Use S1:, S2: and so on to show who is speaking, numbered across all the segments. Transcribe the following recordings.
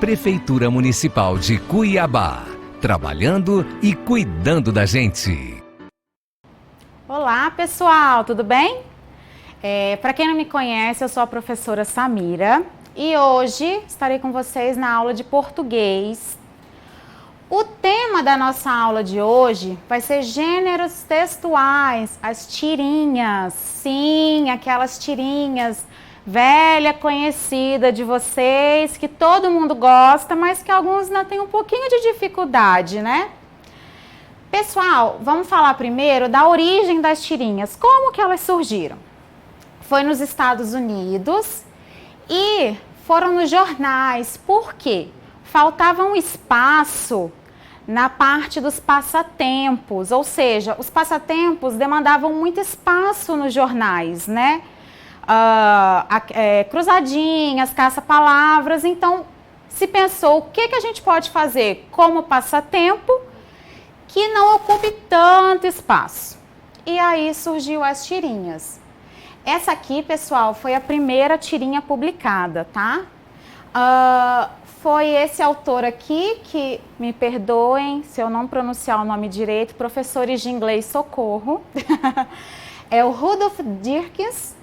S1: Prefeitura Municipal de Cuiabá, trabalhando e cuidando da gente.
S2: Olá pessoal, tudo bem? Para quem não me conhece, eu sou a professora Samira e hoje estarei com vocês na aula de português. O tema da nossa aula de hoje vai ser gêneros textuais, as tirinhas. Sim, aquelas tirinhas velha, conhecida de vocês, que todo mundo gosta, mas que alguns ainda têm um pouquinho de dificuldade, né? Pessoal, vamos falar primeiro da origem das tirinhas. Como que elas surgiram? Foi nos Estados Unidos e foram nos jornais. Por quê? Faltava um espaço na parte dos passatempos, ou seja, os passatempos demandavam muito espaço nos jornais, né? Cruzadinhas, caça-palavras, então se pensou o que a gente pode fazer como passatempo que não ocupe tanto espaço. E aí surgiu as tirinhas. Essa aqui, pessoal, foi a primeira tirinha publicada, tá? Foi esse autor aqui, que me perdoem se eu não pronunciar o nome direito, professores de inglês, socorro. É o Rudolf Dirkes.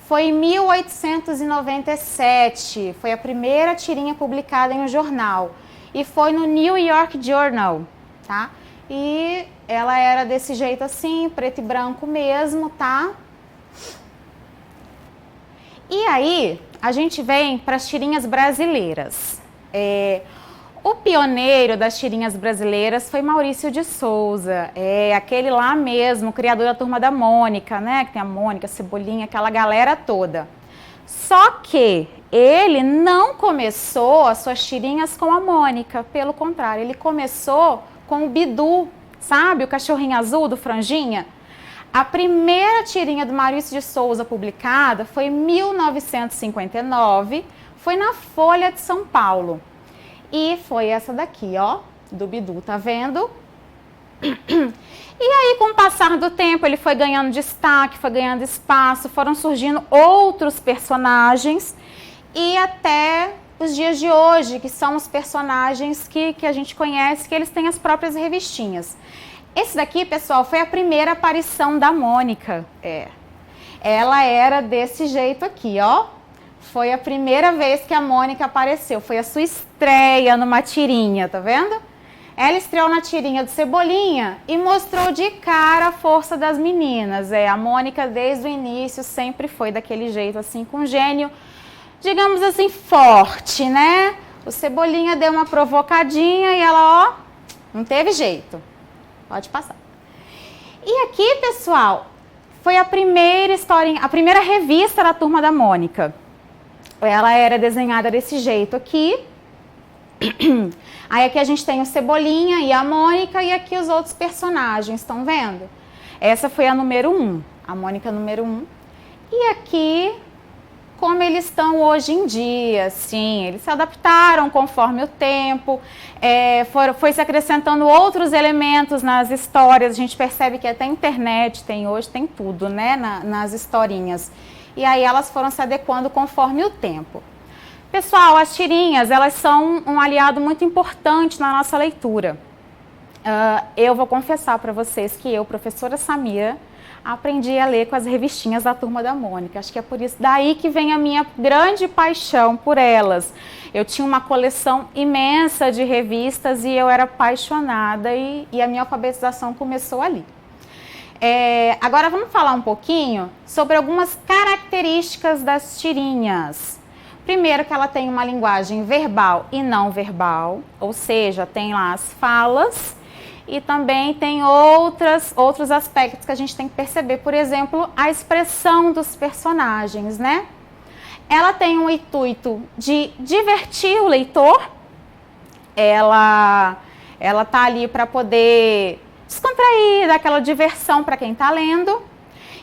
S2: Foi em 1897, foi a primeira tirinha publicada em um jornal. E foi no New York Journal, tá? E ela era desse jeito assim, preto e branco mesmo, tá? E aí, a gente vem para as tirinhas brasileiras. O pioneiro das tirinhas brasileiras foi Maurício de Souza, aquele lá mesmo, criador da Turma da Mônica, né? Que tem a Mônica, Cebolinha, aquela galera toda. Só que ele não começou as suas tirinhas com a Mônica, pelo contrário, ele começou com o Bidu, sabe? O cachorrinho azul do Franjinha. A primeira tirinha do Maurício de Souza publicada foi em 1959, foi na Folha de São Paulo. E foi essa daqui, ó, do Bidu, tá vendo? E aí, com o passar do tempo, ele foi ganhando destaque, foi ganhando espaço, foram surgindo outros personagens e até os dias de hoje, que são os personagens que a gente conhece, que eles têm as próprias revistinhas. Esse daqui, pessoal, foi a primeira aparição da Mônica. Ela era desse jeito aqui, ó. Foi a primeira vez que a Mônica apareceu, foi a sua estreia numa tirinha, tá vendo? Ela estreou na tirinha do Cebolinha e mostrou de cara a força das meninas. A Mônica desde o início sempre foi daquele jeito assim, com gênio, digamos assim, forte, né? O Cebolinha deu uma provocadinha e ela, ó, não teve jeito. Pode passar. E aqui, pessoal, foi a primeira historinha, a primeira revista da Turma da Mônica. Ela era desenhada desse jeito aqui. Aí aqui a gente tem o Cebolinha e a Mônica e aqui os outros personagens, estão vendo? Essa foi a número 1, a Mônica número 1. E aqui, como eles estão hoje em dia, sim, eles se adaptaram conforme o tempo, foi se acrescentando outros elementos nas histórias, a gente percebe que até a internet hoje tem tudo, né, nas historinhas. E aí elas foram se adequando conforme o tempo. Pessoal, as tirinhas, elas são um aliado muito importante na nossa leitura. Eu vou confessar para vocês que eu, professora Samira, aprendi a ler com as revistinhas da Turma da Mônica. Acho que é por isso daí que vem a minha grande paixão por elas. Eu tinha uma coleção imensa de revistas e eu era apaixonada e a minha alfabetização começou ali. Agora vamos falar um pouquinho sobre algumas características das tirinhas. Primeiro, que ela tem uma linguagem verbal e não verbal, ou seja, tem lá as falas e também tem outros aspectos que a gente tem que perceber. Por exemplo, a expressão dos personagens, né? Ela tem um intuito de divertir o leitor, ela tá ali para poder descontrair, dar aquela diversão para quem está lendo.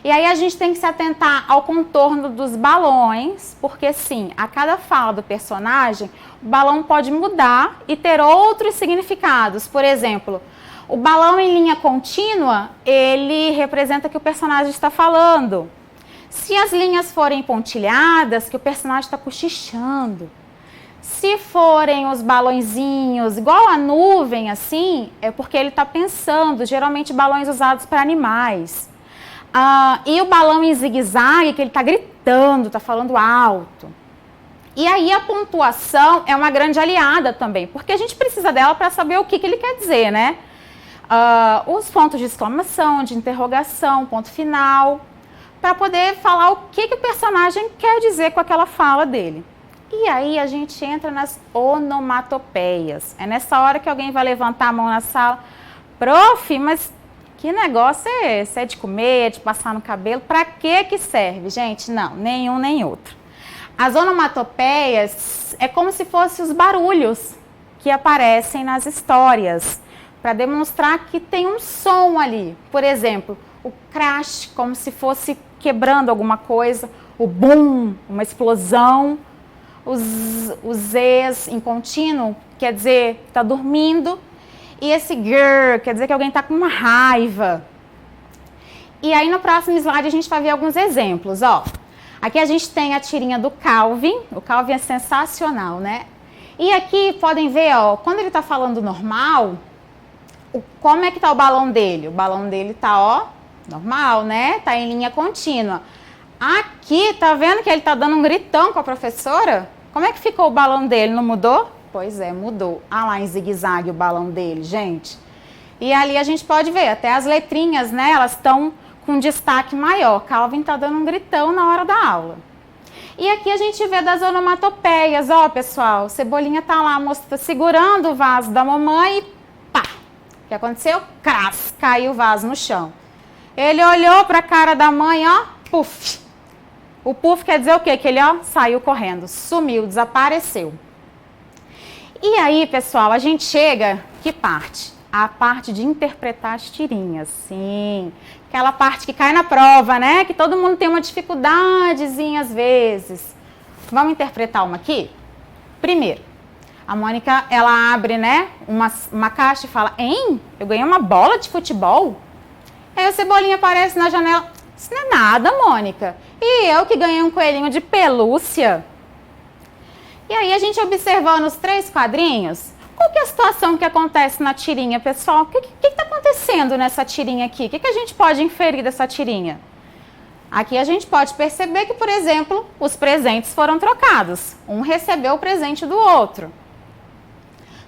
S2: E aí a gente tem que se atentar ao contorno dos balões, porque sim, a cada fala do personagem, o balão pode mudar e ter outros significados. Por exemplo, o balão em linha contínua, ele representa que o personagem está falando. Se as linhas forem pontilhadas, que o personagem está cochichando. Se forem os balõezinhos, igual a nuvem, assim, é porque ele está pensando, geralmente balões usados para animais. E o balão em zigue-zague, que ele está gritando, está falando alto. E aí a pontuação é uma grande aliada também, porque a gente precisa dela para saber o que ele quer dizer, né? Os pontos de exclamação, de interrogação, ponto final, para poder falar o que o personagem quer dizer com aquela fala dele. E aí a gente entra nas onomatopeias. É nessa hora que alguém vai levantar a mão na sala. Prof, mas que negócio é esse? É de comer, é de passar no cabelo? Para que serve, gente? Não, nenhum nem outro. As onomatopeias é como se fossem os barulhos que aparecem nas histórias, para demonstrar que tem um som ali. Por exemplo, o crash, como se fosse quebrando alguma coisa, o boom, uma explosão. Os Z's em contínuo, quer dizer que está dormindo. E esse grrr, quer dizer que alguém está com uma raiva. E aí no próximo slide a gente vai ver alguns exemplos. Aqui a gente tem a tirinha do Calvin. O Calvin é sensacional, né? E aqui podem ver, quando ele está falando normal, como é que está o balão dele? O balão dele está, normal, né? Está em linha contínua. Aqui, tá vendo que ele está dando um gritão com a professora? Como é que ficou o balão dele? Não mudou? Pois é, mudou. Lá em zigue-zague o balão dele, gente. E ali a gente pode ver, até as letrinhas, né? Elas estão com destaque maior. Calvin está dando um gritão na hora da aula. E aqui a gente vê das onomatopeias. Pessoal, Cebolinha tá lá segurando o vaso da mamãe e pá! O que aconteceu? Cras! Caiu o vaso no chão. Ele olhou para a cara da mãe, puf! O puff quer dizer o quê? Que ele, saiu correndo, sumiu, desapareceu. E aí, pessoal, a gente chega, que parte? A parte de interpretar as tirinhas, sim. Aquela parte que cai na prova, né? Que todo mundo tem uma dificuldadezinha às vezes. Vamos interpretar uma aqui? Primeiro, a Mônica, ela abre, né, uma caixa e fala, hein? Eu ganhei uma bola de futebol? Aí o Cebolinha aparece na janela. Isso não é nada, Mônica. E eu que ganhei um coelhinho de pelúcia. E aí a gente observando os 3 quadrinhos, qual que é a situação que acontece na tirinha, pessoal? O que está acontecendo nessa tirinha aqui? O que a gente pode inferir dessa tirinha? Aqui a gente pode perceber que, por exemplo, os presentes foram trocados. Um recebeu o presente do outro.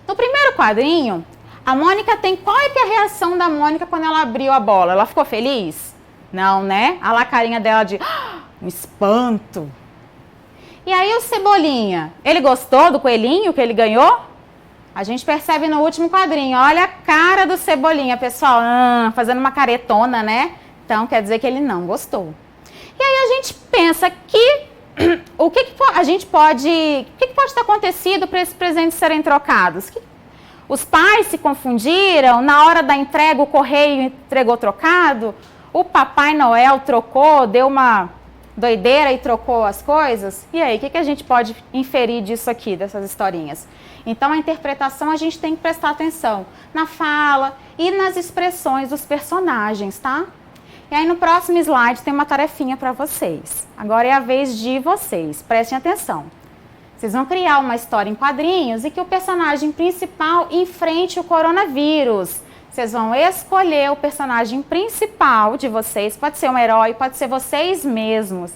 S2: No primeiro quadrinho, a Mônica tem... Qual é que é a reação da Mônica quando ela abriu a bola? Ela ficou feliz? Não, né? Olha lá a carinha dela de um espanto. E aí o Cebolinha, ele gostou do coelhinho que ele ganhou? A gente percebe no último quadrinho, olha a cara do Cebolinha, pessoal, fazendo uma caretona, né? Então quer dizer que ele não gostou. E aí a gente pensa que o que pode ter acontecido para esses presentes serem trocados? Os pais se confundiram, na hora da entrega o correio entregou trocado? O Papai Noel trocou, deu uma doideira e trocou as coisas? E aí, o que a gente pode inferir disso aqui, dessas historinhas? Então, a interpretação a gente tem que prestar atenção na fala e nas expressões dos personagens, tá? E aí, no próximo slide, tem uma tarefinha para vocês. Agora é a vez de vocês, prestem atenção. Vocês vão criar uma história em quadrinhos e que o personagem principal enfrente o coronavírus. Vocês vão escolher o personagem principal de vocês, pode ser um herói, pode ser vocês mesmos.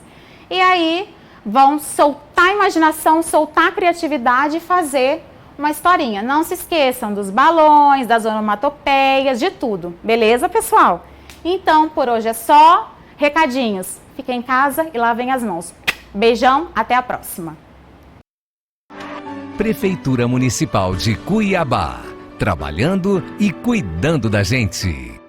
S2: E aí vão soltar a imaginação, soltar a criatividade e fazer uma historinha. Não se esqueçam dos balões, das onomatopeias, de tudo. Beleza, pessoal? Então, por hoje é só. Recadinhos. Fiquem em casa e lavem as mãos. Beijão, até a próxima.
S1: Prefeitura Municipal de Cuiabá. Trabalhando e cuidando da gente.